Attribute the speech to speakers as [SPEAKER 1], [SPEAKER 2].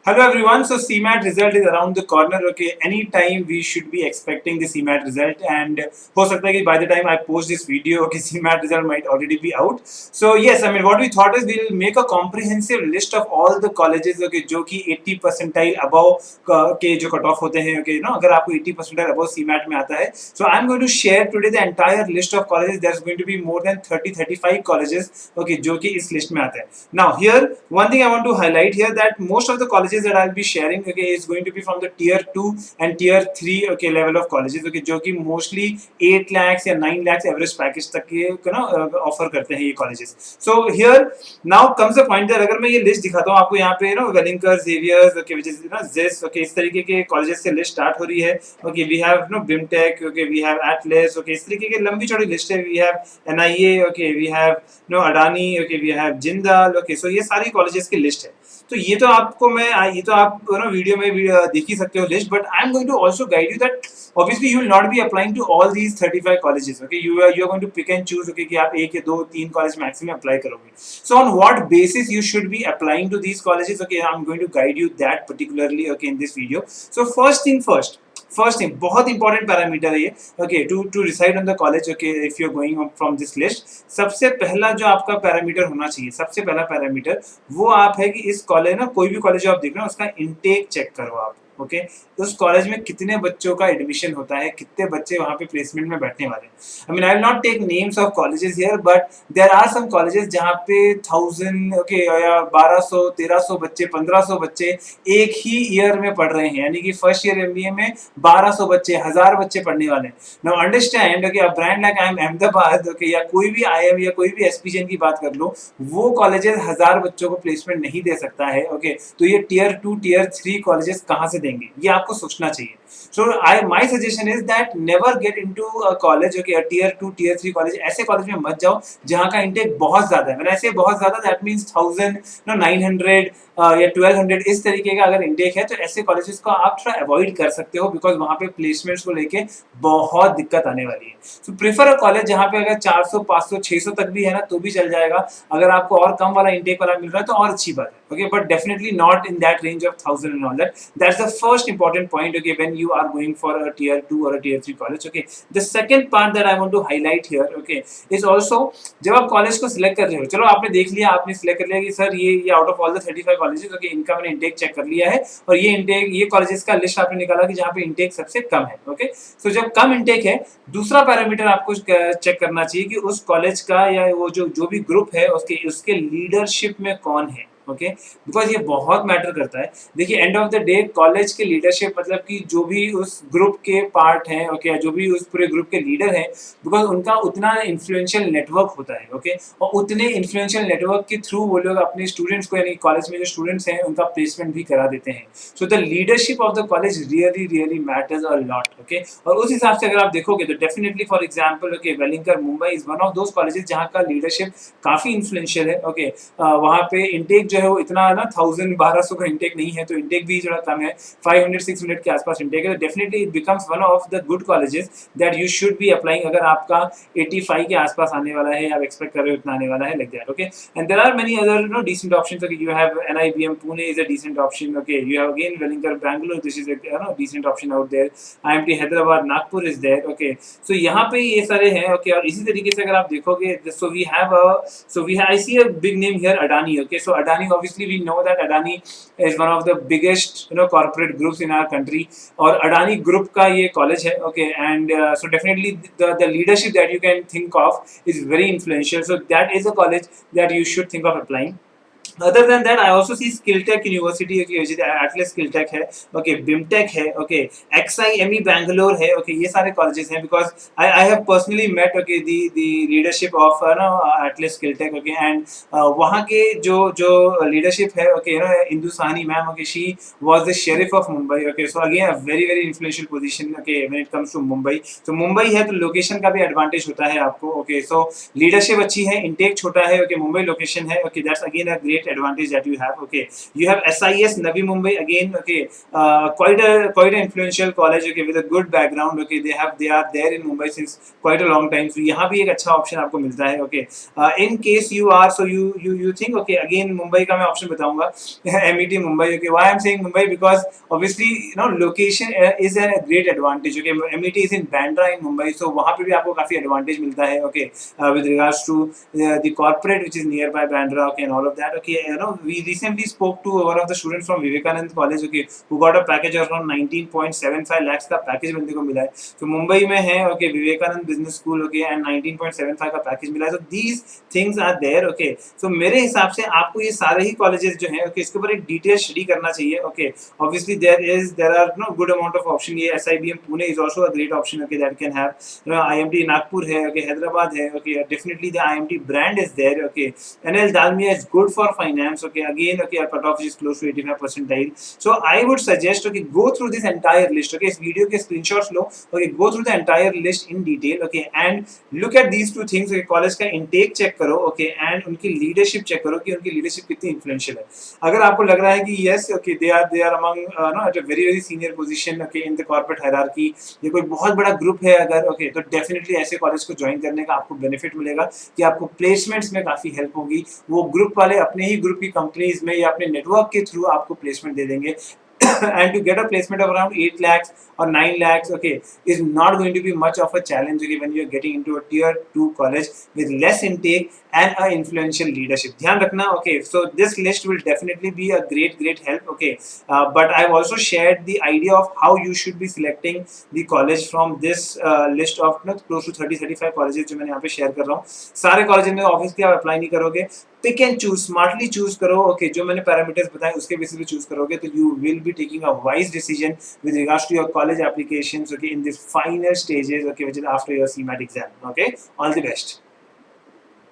[SPEAKER 1] Hello everyone. So CMAT result is around the corner. Okay, anytime we should be expecting the CMAT result, and हो सकता है कि by the time I post this video, okay, CMAT result might already be out. So yes, I mean what we thought is we'll make a comprehensive list of all the colleges, okay, जो कि 80 percentile above के जो cut off होते हैं, okay, ना अगर आपको 80 percentile above CMAT में आता है, so I'm going to share today the entire list of colleges. There's going to be more than 30-35 colleges, okay, जो कि इस लिस्ट में आते हैं. Now here one thing I want to highlight here that most of the colleges that I'll be sharing, okay, is going to be from the tier 2 and tier 3, okay, level of colleges, okay, जो कि mostly 8 lakhs या 9 lakhs average package तक के ना offer करते हैं ये colleges. So here now comes the point that अगर मैं ये लिस्ट दिखाता हूँ आपको यहाँ पे ना वेलिंकर, जेवियर्स, okay, which is ना ZES, okay, इस तरीके के colleges से लिस्ट स्टार्ट हो रही है. Okay, we have no BIMTech, okay, we have Atlas, okay, इस तरीके के लंबी चौड़ी लिस्ट है. We have NIA, okay, we have no Adani, okay, we have Jindal, okay, so ये सारी colleges की लिस्ट है. तो ये तो आपको मैं ये तो आप ना वीडियो में भी देख ही सकते हो list, but I am going to also guide you that obviously you will not be applying to all these 35 colleges, okay, you are going to pick and choose, okay, कि आप एक या दो तीन कॉलेज मैक्सिमम अप्लाई करोगे. So on what basis you should be applying to these colleges, okay, I'm going to guide you that particularly, okay, in this video. So first thing बहुत important parameter है ये, okay, to decide on the college, okay, if you are going from this list. सबसे पहला जो आपका parameter होना चाहिए, सबसे पहला पैरामीटर वो आप है कि इस कॉलेज ना कोई भी कॉलेज आप देख रहे हो उसका इनटेक चेक करो आप, ओके, उस कॉलेज में कितने बच्चों का एडमिशन होता है, कितने बच्चे वहाँ पे प्लेसमेंट में बैठने वाले हैं. I mean I will not take names of colleges here, but there are some colleges जहाँ पे 1000, ओके, या 1200 1300 बच्चे, 1500 बच्चे एक ही ईयर में पढ़ रहे हैं, यानी कि फर्स्ट ईयर MBA में 1200 बच्चे, 1000 बच्चे पढ़ने वाले हैं. Now understand, okay, a brand like I am Ahmedabad, okay, या कोई भी IIM या कोई भी SPGN की बात कर लो, वो कॉलेजेस 1000 बच्चों को प्लेसमेंट नहीं दे सकता है, ओके. तो ये टियर 2 टियर 3 कॉलेजेस कहाँ से देंगे, ये आपको सोचना चाहिए. So my suggestion is that never get into a college, okay, a tier 2 tier 3 college. ऐसे कॉलेज में मत जाओ जहाँ का इंटेक बहुत ज्यादा है. मैंने ऐसे बहुत ज्यादा that means 1000 no 900 या 1200 इस तरीके का अगर इंटेक है, तो ऐसे कॉलेजेस को आप थोड़ा अवॉइड कर सकते हो, बिकॉज वहाँ पे प्लेसमेंट्स को लेके बहुत दिक्कत आने वाली है. सो प्रेफर अ कॉलेज जहाँ पे अगर 400 500 600 तक भी है ना तो भी चल जाएगा. अगर आपको और कम वाला इंटेक वाला मिल रहा है तो और अच्छी बात है, okay, but definitely not in that range of 1000 and all that. That's the first important point, okay, when you are going for a tier 2 or a tier 3 college, okay. The second part that I want to highlight here, okay, is also जब आप college को select कर रहे हो, चलो आपने देख लिया, आपने सिलेक्ट कर लिया कि सर ये out of all the 35 colleges, okay, इनका मैंने इंटेक चेक कर लिया है, और ये इंटेक ये कॉलेजेस का लिस्ट आपने निकाला कि जहाँ पे इंटेक सबसे कम है, ओके. सो जब कम इंटेक है, दूसरा पैरामीटर आपको चेक करना चाहिए कि उस कॉलेज का या वो जो भी ग्रुप है उसके लीडरशिप में कौन है, ओके, बिकॉज ये बहुत मैटर करता है. देखिए end of the day college के लीडरशिप मतलब कि जो भी उस ग्रुप के पार्ट हैं, ओके, जो भी उस पूरे ग्रुप के लीडर हैं, बिकॉज उनका उतना इन्फ्लुएंशियल नेटवर्क होता है, ओके, और उतने इन्फ्लुएंशियल नेटवर्क के थ्रू वो लोग अपने स्टूडेंट्स को, यानी कॉलेज में जो स्टूडेंट्स हैं उनका प्लेसमेंट भी करा देते हैं. So the leadership of the college really matters a lot, okay. और उस हिसाब से अगर आप देखोगे तो definitely for example, okay, Welingkar Mumbai is one of those colleges जहाँ का लीडरशिप काफी इन्फ्लुएंशियल है, ओके. वहाँ पे इंटेक जो है वो इतना ना 1000 1200 का इंटेक नहीं है, तो इंटेक भी थोड़ा कम है, 500 600 के आसपास इंटेक है. तो definitely it becomes one of the good colleges that you should be applying अगर आपका 85 के आसपास आने वाला है, आप एक्सपेक्ट कर रहे हो इतना आने वाला है, like that, okay. And there are many other no decent options, okay. You have NIBM Pune is a decent option, okay. You have again Velinkar Bangalore, this is a decent option out there. IMT Hyderabad, Nagpur is there, okay. So यहाँ पे ये सारे हैं, okay. और इसी तरीके से अगर आप देखोगे, so I see a big name here, Adani, okay. So Adani, obviously we know that Adani is one of the biggest corporate groups in our country, और Adani group का ये college है, okay. And so definitely the leadership that you can think of is very influential, so that is a college that you should think of applying. Other than that, I also see Skilltech University, okay, Atlas Skilltech है, okay, BIMTech है, okay, XIME Bangalore है, okay, ये सारे colleges हैं, because I have personally met, okay, the leadership of Atlas Skilltech, okay, and वहाँ के जो leadership है, okay, Indu Sahni ma'am, okay, she was the sheriff of Mumbai, okay, so again a very influential position, okay, when it comes to Mumbai. So Mumbai है तो location का भी advantage होता है आपको, okay, so leadership अच्छी है, intake छोटा है, okay, Mumbai location है, okay, that's again a great great advantage that you have. Okay, you have SIS Navi Mumbai again. Okay, quite an influential college. Okay, with a good background. Okay, they are there in Mumbai since quite a long time. So यहाँ भी एक अच्छा option आपको मिलता है. Okay, in case you are so you think okay again Mumbai का मैं option बताऊंगा. MET Mumbai. Okay, why I'm saying Mumbai because obviously location is a great advantage. Okay, MET is in Bandra in Mumbai, so वहाँ पे भी आपको काफी advantage मिलता है. Okay, with regards to the corporate which is nearby Bandra. Okay, and all of that. Okay, we recently spoke to one of the students from Vivekanand College. Okay, who got a package of around 19.75 lakhs का package बंदे को मिला है. तो मुंबई में है. Okay, Vivekanand business school. Okay, and 19.75 का package मिला है. So these things are there. Okay, so मेरे हिसाब से आपको ये सारे ही कॉलेजेस जो हैं okay, इसके ऊपर एक डिटेल स्टडी करना चाहिए. Okay, obviously there are good amount of option. ये SIBM Pune is also a great option. Okay, that can have IMT Nagpur है. Okay, Hyderabad है. Okay, definitely the IMT brand is there. Okay, NL Dalmia is good for finance. Okay, again okay, our cutoff is close to 85 percentile. So I would suggest okay, go through this entire list. Okay, इस video के screenshots low. Okay, go through the entire list in detail. Okay, and look at these two things. Okay, college का intake check करो. Okay, and उनकी leadership check करो कि उनकी leadership कितनी influential है. अगर आपको लग रहा है कि yes okay, they are among at a very senior position. Okay, in the corporate hierarchy. ये कोई बहुत बड़ा ग्रुप है अगर okay, तो definitely ऐसे कॉलेज को ज्वाइन करने का आपको बेनिफिट मिलेगा कि आपको प्लेसमेंट्स में काफी हेल्प होगी. वो ग्रुप वाले अपने ही ग्रुप की कंपनीज में या अपने नेटवर्क के थ्रू आपको प्लेसमेंट दे देंगे. And to get a placement of around 8 lakhs or 9 lakhs okay is not going to be much of a challenge okay, when you're getting into a tier 2 college with less intake and a influential leadership. ध्यान रखना. Okay, so this list will definitely be a great help. Okay, but I've also shared the idea of how you should be selecting the college from this list of close to 30-35 colleges जो मैंने यहाँ पे share कर रहा हूँ. सारे college में obviously आप अप्लाई नहीं करोगे. Pick and choose, smartly choose करो. ओके, जो मैंने पैरामीटर्स बताए उसके बेसिस पे चूज करोगे तो you will be taking a wise decision with regards to your college applications okay in this final stages okay which is after your CMAT exam. Okay, all the best.